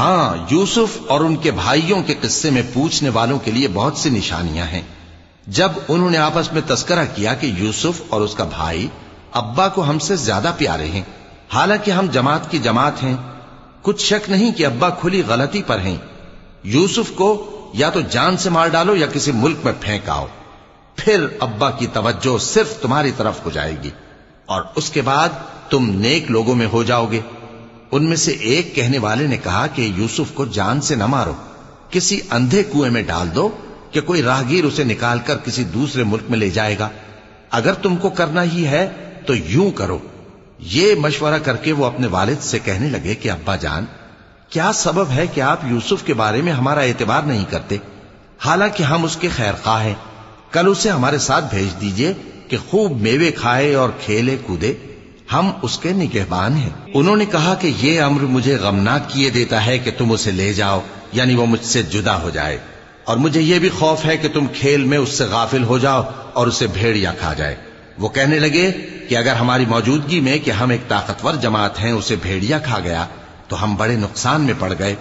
ہاں، یوسف اور ان کے بھائیوں کے قصے میں پوچھنے والوں کے لیے بہت سی نشانیاں ہیں۔ جب انہوں نے آپس میں تذکرہ کیا کہ یوسف اور اس کا بھائی ابا کو ہم سے زیادہ پیارے ہیں، حالانکہ ہم جماعت کی جماعت ہیں، کچھ شک نہیں کہ ابا کھلی غلطی پر ہیں۔ یوسف کو یا تو جان سے مار ڈالو یا کسی ملک میں پھینک آؤ، پھر ابا کی توجہ صرف تمہاری طرف ہو جائے گی اور اس کے بعد تم نیک لوگوں میں ہو جاؤ گے۔ ان میں سے ایک کہنے والے نے کہا کہ یوسف کو جان سے نہ مارو، کسی اندھے کنویں میں ڈال دو کہ کوئی راہگیر اسے نکال کر کسی دوسرے ملک میں لے جائے گا۔ اگر تم کو کرنا ہی ہے تو یوں کرو۔ یہ مشورہ کر کے وہ اپنے والد سے کہنے لگے کہ ابا جان، کیا سبب ہے کہ آپ یوسف کے بارے میں ہمارا اعتبار نہیں کرتے، حالانکہ ہم اس کے خیر خواہ ہیں؟ کل اسے ہمارے ساتھ بھیج دیجئے کہ خوب میوے کھائے اور کھیلے کودے، ہم اس کے نگہبان ہیں۔ انہوں نے کہا کہ یہ امر مجھے غمناک کیے دیتا ہے کہ تم اسے لے جاؤ، یعنی وہ مجھ سے جدا ہو جائے، اور مجھے یہ بھی خوف ہے کہ تم کھیل میں اس سے غافل ہو جاؤ اور اسے بھیڑیا کھا جائے۔ وہ کہنے لگے کہ اگر ہماری موجودگی میں کہ ہم ایک طاقتور جماعت ہیں اسے بھیڑیا کھا گیا تو ہم بڑے نقصان میں پڑ گئے۔